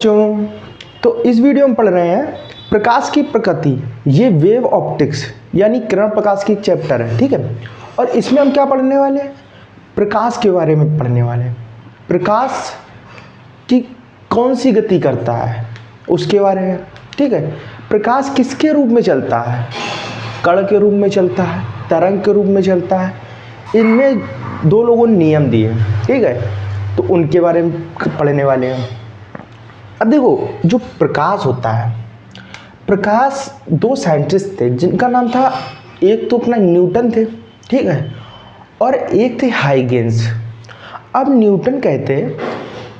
बच्चों, तो इस वीडियो में पढ़ रहे हैं प्रकाश की प्रकृति। ये वेव ऑप्टिक्स यानी किरण प्रकाश की एक चैप्टर है, ठीक है। और इसमें हम क्या पढ़ने वाले हैं? प्रकाश के बारे में पढ़ने वाले हैं। प्रकाश की कौन सी गति करता है उसके बारे में, ठीक है। प्रकाश किसके रूप में चलता है? कण के रूप में चलता है, तरंग के रूप में चलता है। इनमें दो लोगों ने नियम दिए, ठीक है, तो उनके बारे में पढ़ने वाले हैं। अब देखो, जो प्रकाश होता है, प्रकाश दो साइंटिस्ट थे जिनका नाम था, एक तो अपना न्यूटन थे, ठीक है, और एक थे हाइगेंस। अब न्यूटन कहते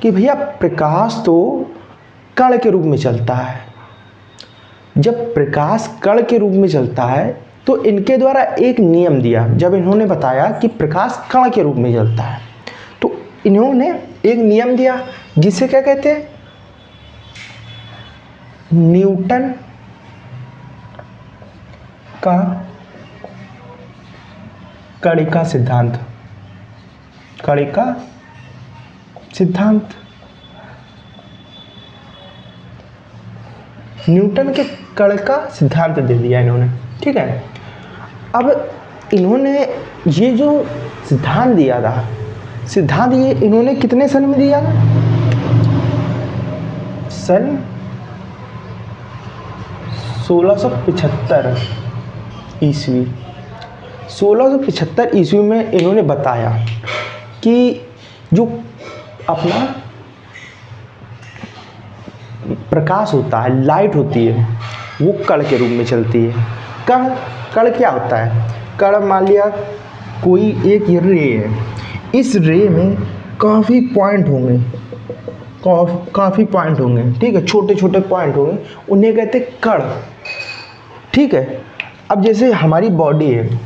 कि भैया प्रकाश तो कण के रूप में चलता है। जब प्रकाश कण के रूप में चलता है तो इनके द्वारा एक नियम दिया। जब इन्होंने बताया कि प्रकाश कण के रूप में चलता है तो इन्होंने एक नियम दिया जिसे क्या कहते हैं? न्यूटन का कणिका सिद्धांत। कणिका सिद्धांत, न्यूटन के कण का सिद्धांत दे दिया इन्होंने, ठीक है। अब इन्होंने ये जो सिद्धांत दिया था, सिद्धांत ये इन्होंने कितने सन में दिया था? सन 1675 ईस्वी। 1675 ईस्वी में इन्होंने बताया कि जो अपना प्रकाश होता है, लाइट होती है, वो कण के रूप में चलती है। कण कण क्या होता है? कण मान लिया कोई एक रे है, इस रे में काफ़ी पॉइंट होंगे, काफ़ी पॉइंट होंगे, ठीक है, छोटे छोटे पॉइंट होंगे, उन्हें कहते कण, ठीक है। अब जैसे हमारी बॉडी है,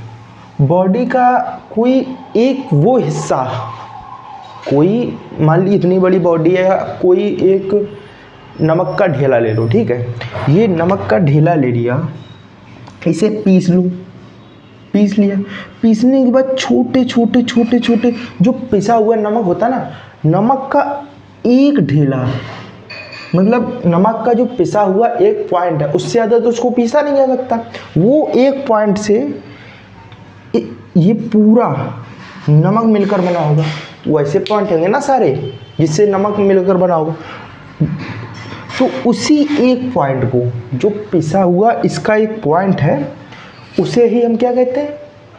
बॉडी का कोई एक वो हिस्सा, कोई मान ली इतनी बड़ी बॉडी है, कोई एक नमक का ढेला ले लो, ठीक है। ये नमक का ढेला ले लिया, इसे पीस लूँ, पीस लिया, पीसने के बाद छोटे छोटे छोटे छोटे जो पिसा हुआ नमक होता है ना, नमक का एक ढेला, मतलब नमक का जो पिसा हुआ एक पॉइंट है, उससे ज़्यादा तो उसको पीसा नहीं जा सकता। वो एक पॉइंट से ये पूरा नमक मिलकर बना होगा। वैसे पॉइंट होंगे ना सारे जिससे नमक मिलकर बना होगा, तो उसी एक पॉइंट को, जो पिसा हुआ इसका एक पॉइंट है, उसे ही हम क्या कहते हैं?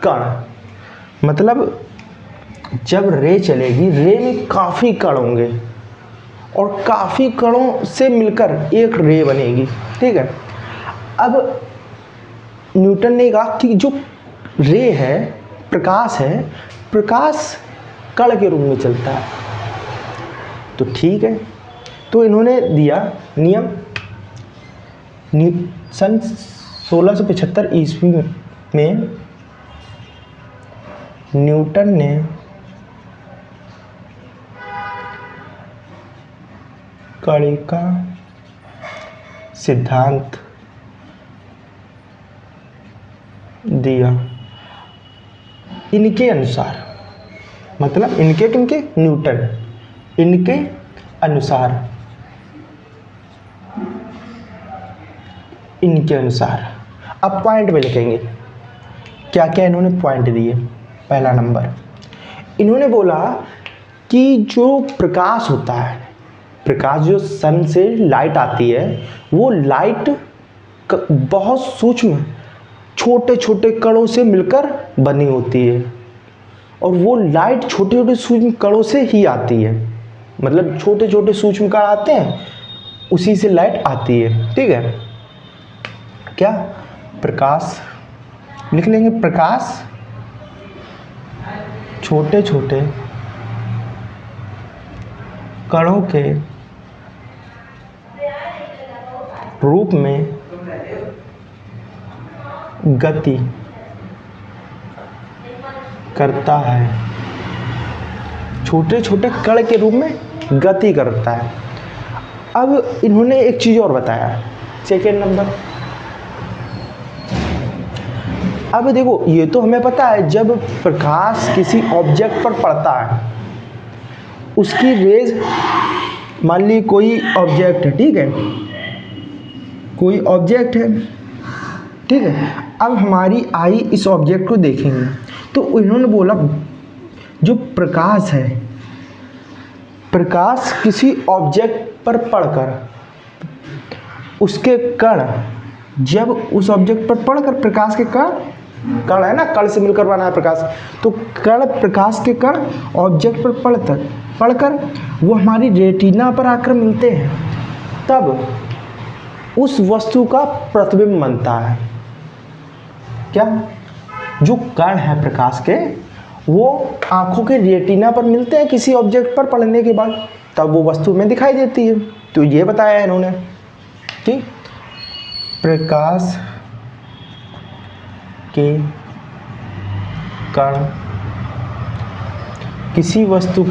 कण। मतलब जब रे चलेगी, रे में काफ़ी कण होंगे और काफ़ी कणों से मिलकर एक रे बनेगी, ठीक है। अब न्यूटन ने कहा कि जो रे है, प्रकाश है, प्रकाश कण के रूप में चलता है, तो ठीक है। तो इन्होंने दिया नियम, सन 1675 ईस्वी में न्यूटन ने कणिका सिद्धांत दिया। इनके अनुसार, मतलब इनके किनके? न्यूटन, इनके अनुसार, इनके अनुसार। अब पॉइंट में लिखेंगे क्या क्या इन्होंने पॉइंट दिए। पहला नंबर, इन्होंने बोला कि जो प्रकाश होता है, प्रकाश जो सन से लाइट आती है, वो लाइट बहुत सूक्ष्म छोटे छोटे कणों से मिलकर बनी होती है, और वो लाइट छोटे छोटे सूक्ष्म कणों से ही आती है। मतलब छोटे छोटे सूक्ष्म कण आते हैं, उसी से लाइट आती है, ठीक है। क्या? प्रकाश लिख लेंगे, प्रकाश छोटे छोटे कणों के रूप में गति करता है, छोटे छोटे कण के रूप में गति करता है। अब इन्होंने एक चीज़ और बताया, सेकेंड नंबर। अब देखो, ये तो हमें पता है, जब प्रकाश किसी ऑब्जेक्ट पर पड़ता है, उसकी रेज मान ली कोई ऑब्जेक्ट है, ठीक है, कोई ऑब्जेक्ट है, ठीक है। अब हमारी आई इस ऑब्जेक्ट को देखेंगे तो इन्होंने बोला जो प्रकाश है, प्रकाश किसी ऑब्जेक्ट पर पड़कर उसके कण, जब उस ऑब्जेक्ट पर पड़कर प्रकाश के कण, कण है ना, कण से मिलकर बना है प्रकाश, तो कण, प्रकाश के कण ऑब्जेक्ट पर पड़कर वो हमारी रेटिना पर आकर मिलते हैं, तब उस वस्तु का प्रतिबिंब बनता है। क्या? जो कण है प्रकाश के वो आंखों के रेटिना पर मिलते हैं किसी ऑब्जेक्ट पर पड़ने के बाद, तब वो वस्तु में दिखाई देती है। तो ये बताया है इन्होंने कि प्रकाश के कण किसी वस्तु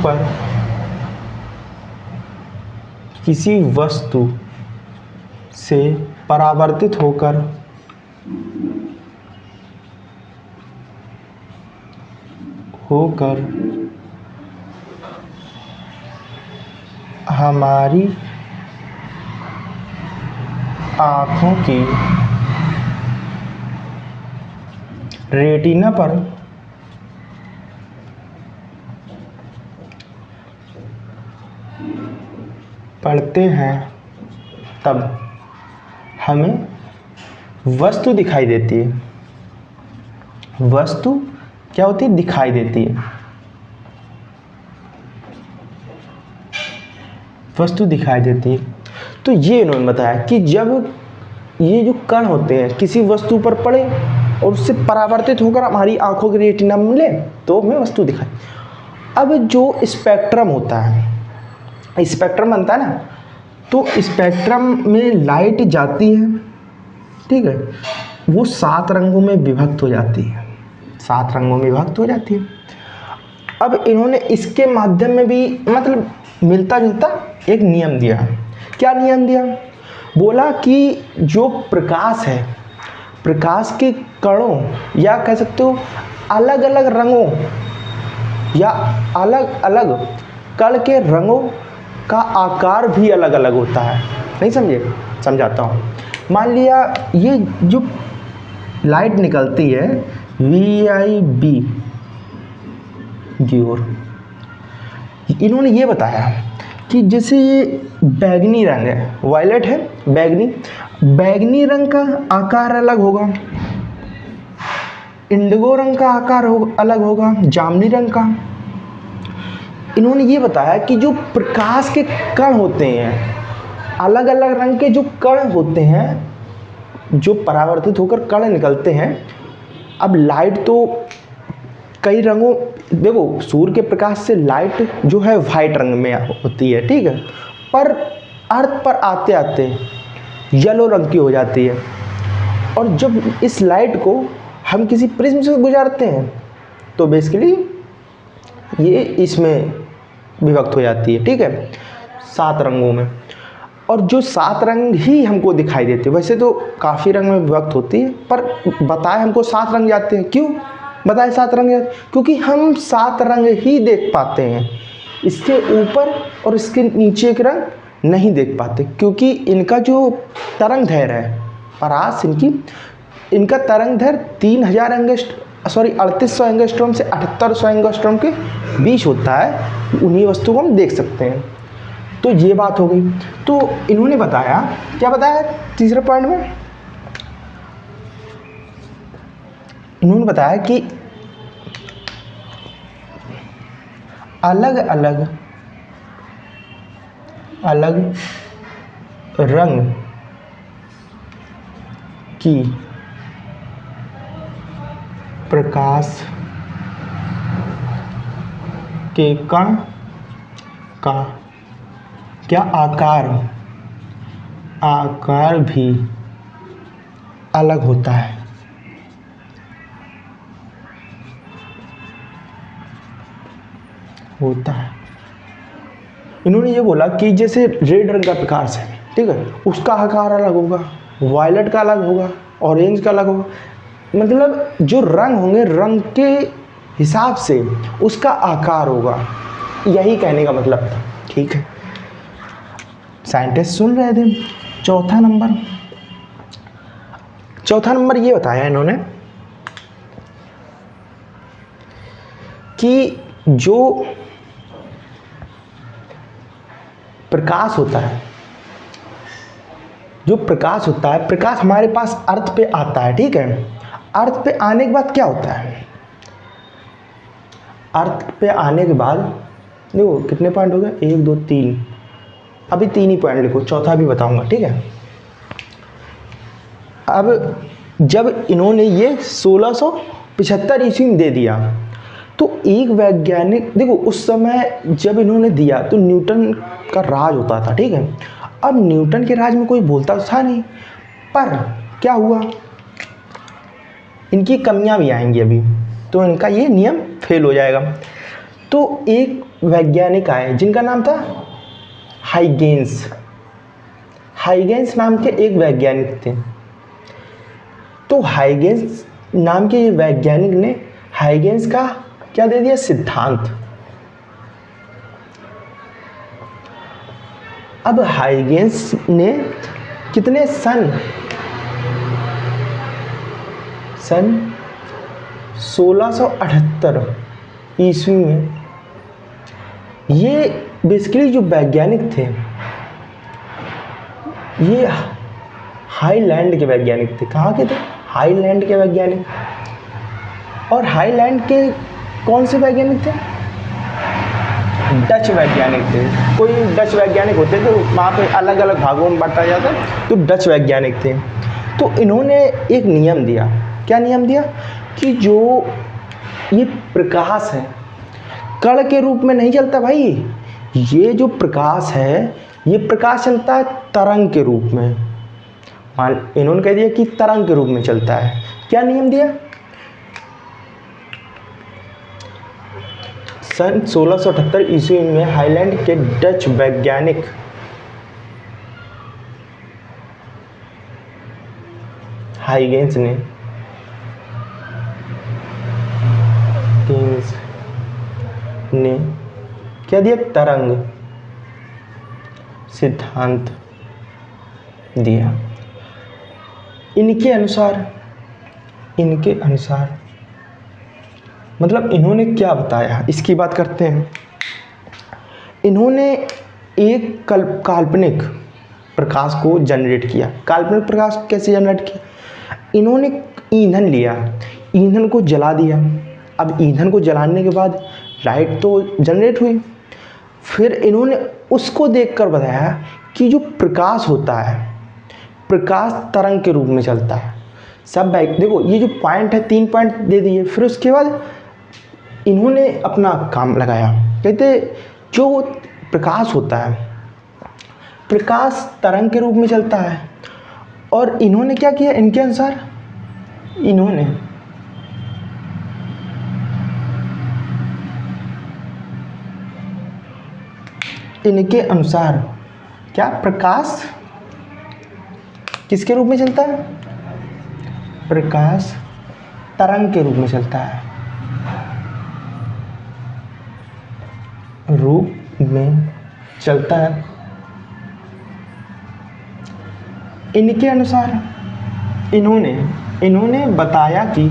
से परावर्तित होकर हमारी आँखों की रेटिना पर पड़ते हैं, तब हमें वस्तु दिखाई देती है। वस्तु क्या होती है? दिखाई देती है। वस्तु दिखाई देती है। तो ये इन्होंने बताया कि जब ये जो कण होते हैं किसी वस्तु पर पड़े और उससे परावर्तित होकर हमारी आंखों के रेटिना में मिले तो हमें वस्तु दिखाई। अब जो स्पेक्ट्रम होता है, स्पेक्ट्रम बनता है ना, तो स्पेक्ट्रम में लाइट जाती है, ठीक है, वो 7 रंगों में विभक्त हो जाती है, 7 रंगों में विभक्त हो जाती है। अब इन्होंने इसके माध्यम में भी मतलब मिलता जुलता एक नियम दिया। क्या नियम दिया? बोला कि जो प्रकाश है, प्रकाश के कणों या कह सकते हो अलग अलग रंगों या अलग अलग कण के रंगों का आकार भी अलग अलग होता है। नहीं समझे? समझाता हूँ। मान लिया ये जो लाइट निकलती है VIB की ओर, इन्होंने ये बताया कि जैसे ये बैगनी रंग है, वायलेट है, बैगनी रंग का आकार अलग होगा, इंडिगो रंग का आकार अलग होगा, जामुनी रंग का। इन्होंने ये बताया कि जो प्रकाश के कण होते हैं, अलग अलग रंग के जो कण होते हैं, जो परावर्तित होकर कण निकलते हैं। अब लाइट तो कई रंगों, देखो सूर्य के प्रकाश से लाइट जो है वाइट रंग में होती है, ठीक है, पर अर्थ पर आते आते येलो रंग की हो जाती है। और जब इस लाइट को हम किसी प्रिज्म से गुजारते हैं तो बेसिकली ये इसमें विभक्त हो जाती है, ठीक है, 7 रंगों में। और जो 7 रंग ही हमको दिखाई देते हैं, वैसे तो काफ़ी रंग में विभक्त होती है, पर बताए हमको 7 रंग जाते हैं। क्यों बताए 7 रंग जाते? क्योंकि हम 7 रंग ही देख पाते हैं, इसके ऊपर और इसके नीचे के रंग नहीं देख पाते, क्योंकि इनका जो तरंग दैर्घ्य है, परास इनका तरंग दैर्घ्य 3800 एंगस्ट्रॉम से 7800 एंगस्ट्रॉम के बीच होता है। उन्हीं वस्तु को हम देख सकते हैं। तो ये बात हो गई। तो इन्होंने बताया, क्या बताया तीसरे पॉइंट में? इन्होंने बताया कि अलग अलग रंग की प्रकाश के कण का क्या आकार भी अलग होता है। इन्होंने ये बोला कि जैसे रेड रंग का प्रकाश है, ठीक है, उसका आकार अलग होगा, वायलेट का अलग होगा, ऑरेंज का अलग होगा। मतलब जो रंग होंगे, रंग के हिसाब से उसका आकार होगा। यही कहने का मतलब था, ठीक है। साइंटिस्ट सुन रहे थे। चौथा नंबर ये बताया इन्होंने कि जो प्रकाश होता है, प्रकाश हमारे पास अर्थ पे आता है, ठीक है। अर्थ पे आने के बाद क्या होता है? अर्थ पे आने के बाद देखो कितने पॉइंट हो गए, 1 2 3, अभी 3 ही पॉइंट लिखो, चौथा भी बताऊंगा, ठीक है। अब जब इन्होंने ये 1675 ईस्वी में दे दिया तो एक वैज्ञानिक, देखो उस समय जब इन्होंने दिया तो न्यूटन का राज होता था, ठीक है। अब न्यूटन के राज में कोई बोलता तो था नहीं, पर क्या हुआ, इनकी कमियां भी आएंगी अभी, तो इनका ये नियम फेल हो जाएगा। तो एक वैज्ञानिक आए जिनका नाम था हाइगेंस नाम के एक वैज्ञानिक थे। तो हाइगेंस नाम के ये वैज्ञानिक ने हाइगेंस का क्या दे दिया, सिद्धांत। अब हाइगेंस ने कितने सन 1678 ईस्वी में, ये बेसिकली जो वैज्ञानिक थे ये हाईलैंड के वैज्ञानिक थे। कहाँ के थे? हाईलैंड के वैज्ञानिक। और हाईलैंड के कौन से वैज्ञानिक थे? डच वैज्ञानिक थे। कोई डच वैज्ञानिक होते तो वहाँ पे अलग अलग भागों में बांटा जाता, तो डच वैज्ञानिक थे। तो इन्होंने एक नियम दिया। क्या नियम दिया? कि जो ये प्रकाश है कण के रूप में नहीं चलता भाई, ये जो प्रकाश है ये प्रकाश चलता है तरंग के रूप में। इन्होंने कह दिया कि तरंग के रूप में चलता है। क्या नियम दिया? सन 1678 ईस्वी में हाईलैंड के डच वैज्ञानिक हाइगेंस ने क्या दिया? तरंग सिद्धांत दिया। इनके अनुसार मतलब इन्होंने क्या बताया, इसकी बात करते हैं। इन्होंने एक काल्पनिक प्रकाश को जनरेट किया। काल्पनिक प्रकाश कैसे जनरेट किया? इन्होंने ईंधन लिया, ईंधन को जला दिया। अब ईंधन को जलाने के बाद लाइट तो जनरेट हुई। फिर इन्होंने उसको देखकर बताया कि जो प्रकाश होता है, प्रकाश तरंग के रूप में चलता है। सब देखो ये जो पॉइंट है, 3 पॉइंट दे दिए। फिर उसके बाद इन्होंने अपना काम लगाया। कहते जो प्रकाश होता है, प्रकाश तरंग के रूप में चलता है। और इन्होंने क्या किया? इनके अनुसार क्या प्रकाश किसके रूप में चलता है? प्रकाश तरंग के रूप में चलता है, रूप में चलता है। इनके अनुसार इन्होंने बताया कि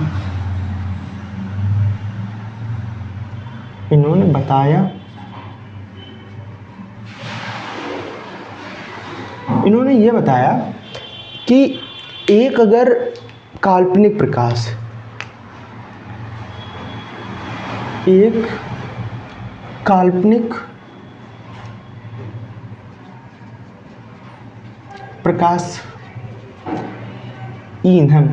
इन्होंने ये बताया कि एक अगर काल्पनिक प्रकाश ईंधन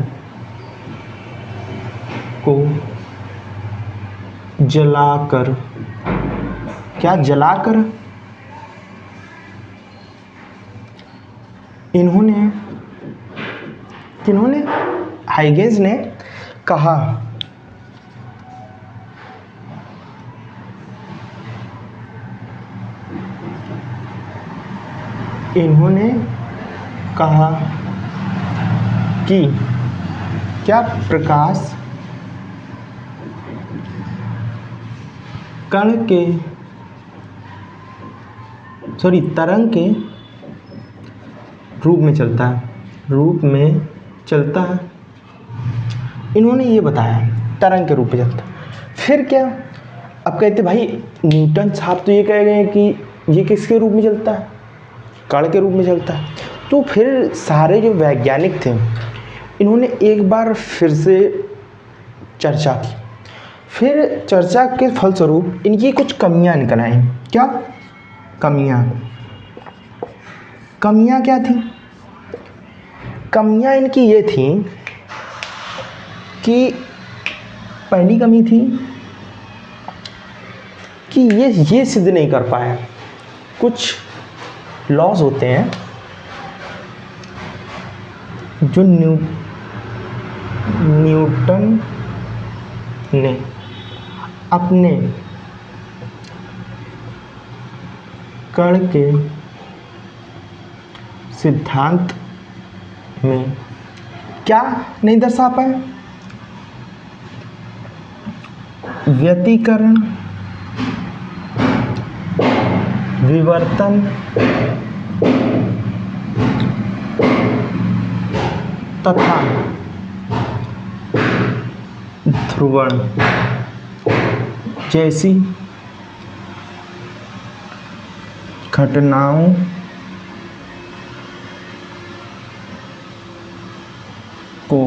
को जलाकर किन्होंने हाइगेंस ने कहा कि क्या प्रकाश तरंग के रूप में चलता है, रूप में चलता है। इन्होंने ये बताया तरंग के रूप में चलता है। फिर क्या, अब कहते भाई न्यूटन साहब तो ये कह गए हैं कि ये किसके रूप में चलता है, कण के रूप में चलता है। तो फिर सारे जो वैज्ञानिक थे इन्होंने एक बार फिर से चर्चा की। फिर चर्चा के फलस्वरूप इनकी कुछ कमियां निकल आई। क्या कमियां, कमियां क्या थी? कमियां इनकी ये थी कि पहली कमी थी कि ये सिद्ध नहीं कर पाया, कुछ लॉज होते हैं जो न्यूटन ने अपने कण के सिद्धांत में क्या नहीं दर्शा पाए, व्यतिकरण, विवर्तन तथा ध्रुवण जैसी घटनाओं को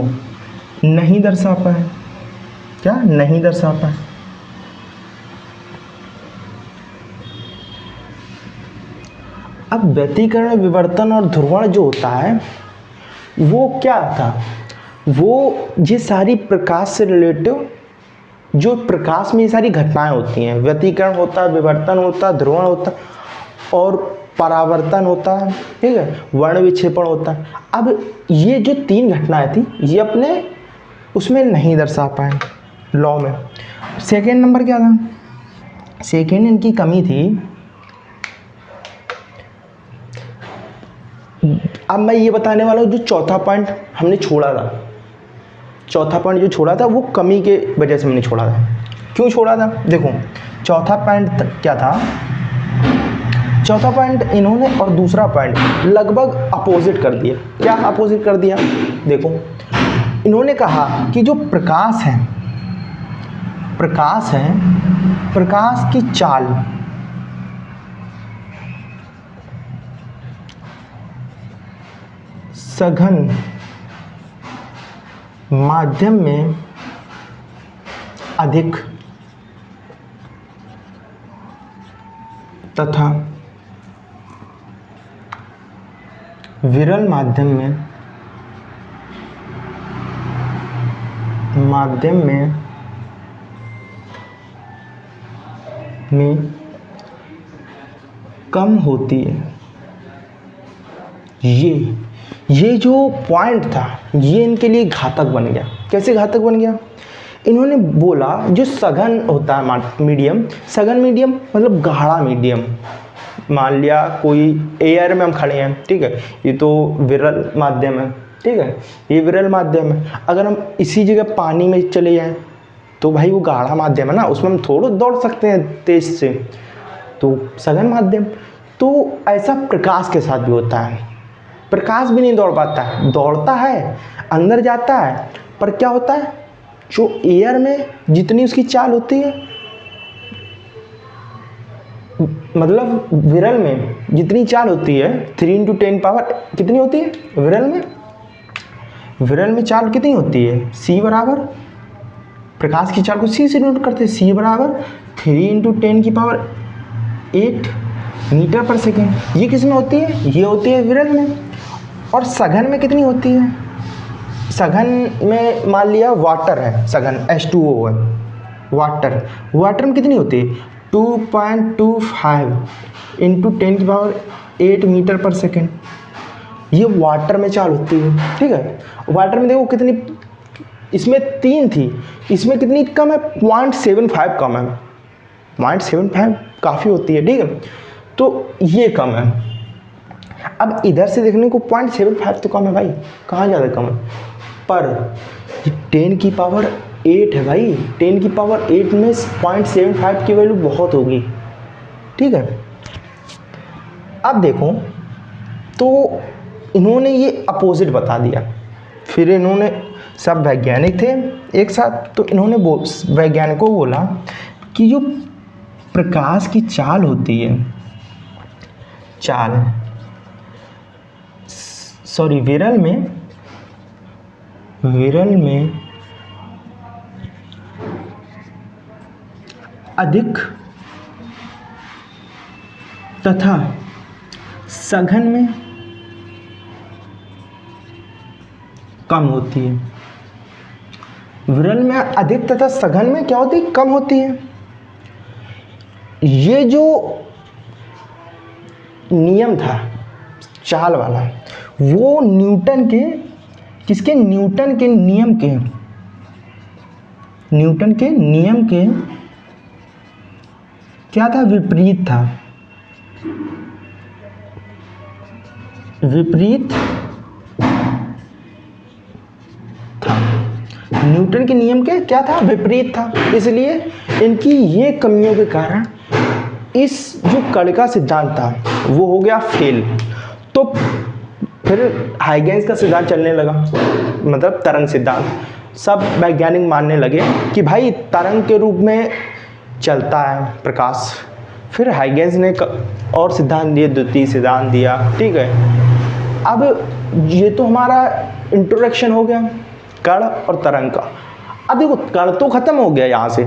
नहीं दर्शा पाए। क्या नहीं दर्शा पाए? अब व्यतिकरण, विवर्तन और ध्रुवण जो होता है वो क्या था, वो ये सारी प्रकाश से रिलेटिव, जो प्रकाश में ये सारी घटनाएं होती हैं, व्यतिकरण होता है, विवर्तन होता है, ध्रुवण होता है और परावर्तन होता है, ठीक है, वर्ण विक्षेपण होता है। अब ये जो 3 घटनाएं थी ये अपने उसमें नहीं दर्शा पाए लॉ में। सेकेंड नंबर क्या था, सेकेंड इनकी कमी थी, अब मैं ये बताने वाला हूँ जो चौथा पॉइंट हमने छोड़ा था, चौथा पॉइंट जो छोड़ा था वो कमी के वजह से हमने छोड़ा था। क्यों छोड़ा था? देखो चौथा पॉइंट क्या था, चौथा पॉइंट इन्होंने और दूसरा पॉइंट लगभग अपोजिट कर दिया। क्या अपोजिट कर दिया? देखो इन्होंने कहा कि जो प्रकाश है, प्रकाश है, प्रकाश की चाल सघन माध्यम में अधिक तथा विरल माध्यम में कम होती है। ये जो पॉइंट था ये इनके लिए घातक बन गया। कैसे घातक बन गया? इन्होंने बोला जो सघन होता है मीडियम, सघन मीडियम मतलब गाढ़ा मीडियम, मान लिया कोई एयर में हम खड़े हैं, ठीक है, ये तो विरल माध्यम है, ठीक है, ये विरल माध्यम है। अगर हम इसी जगह पानी में चले जाएं तो भाई वो गाढ़ा माध्यम है ना, उसमें हम थोड़ा दौड़ सकते हैं तेज से, तो सघन माध्यम। तो ऐसा प्रकाश के साथ भी होता है, प्रकाश भी नहीं दौड़ पाता है, दौड़ता है, अंदर जाता है, पर क्या होता है जो एयर में जितनी उसकी चाल होती है, मतलब विरल में जितनी चाल होती है 3 × 10 पावर कितनी होती है विरल में? विरल में चाल कितनी होती है? c बराबर, प्रकाश की चाल को c से नोट करते हैं, c बराबर 3 × 10⁸ मीटर पर सेकेंड। ये किस में होती है? ये होती है विरल में। और सघन में कितनी होती है? सघन में मान लिया वाटर है, सघन H2O है, वाटर में कितनी होती है? 2.25 × 10⁸ मीटर पर सेकेंड। ये वाटर में चाल होती है, ठीक है। वाटर में देखो कितनी, इसमें 3 थी, इसमें कितनी कम है? 0.75 कम है, 0.75 काफ़ी होती है, ठीक है, तो ये कम है। अब इधर से देखने को 0.75 तो कम है भाई, कहाँ ज़्यादा कम है, पर 10⁸ है भाई, 10⁸ में 0.75 की वैल्यू बहुत होगी, ठीक है। अब देखो तो इन्होंने ये अपोजिट बता दिया। फिर इन्होंने, सब वैज्ञानिक थे एक साथ, तो इन्होंने वैज्ञानिकों को बोला कि जो प्रकाश की चाल होती है, विरल में अधिक तथा सघन में कम होती है। विरल में अधिक तथा सघन में क्या होती है? कम होती है। ये जो नियम था चाल वाला, वो न्यूटन के नियम के क्या था? विपरीत था। न्यूटन के नियम के क्या था? विपरीत था। इसलिए इनकी ये कमियों के कारण इस जो कण का सिद्धांत था वो हो गया फेल। तो फिर हाइगेंस का सिद्धांत चलने लगा, मतलब तरंग सिद्धांत। सब वैज्ञानिक मानने लगे कि भाई तरंग के रूप में चलता है प्रकाश। फिर हाइगेंस ने और सिद्धांत दिए, द्वितीय सिद्धांत दिया, ठीक है। अब ये तो हमारा इंट्रोडक्शन हो गया कण और तरंग का। अब देखो कण तो खत्म हो गया, यहाँ से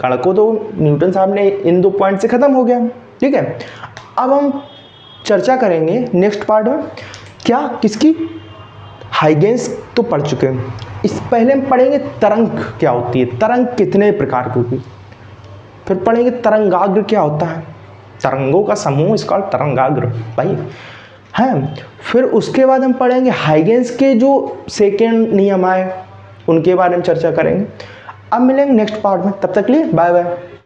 कण को तो न्यूटन साहब ने इन 2 पॉइंट से खत्म हो गया, ठीक है। अब हम चर्चा करेंगे नेक्स्ट पार्ट में, क्या किसकी? हाइगेंस तो पढ़ चुके हैं, इस पहले हम पढ़ेंगे तरंग क्या होती है, तरंग कितने प्रकार की होती है। फिर पढ़ेंगे तरंगाग्र क्या होता है, तरंगों का समूह इसका तरंगाग्र भाई है। फिर उसके बाद हम पढ़ेंगे हाइगेंस के जो सेकेंड नियम आए उनके बारे में चर्चा करेंगे। अब मिलेंगे नेक्स्ट पार्ट में, तब तक के लिए बाय बाय।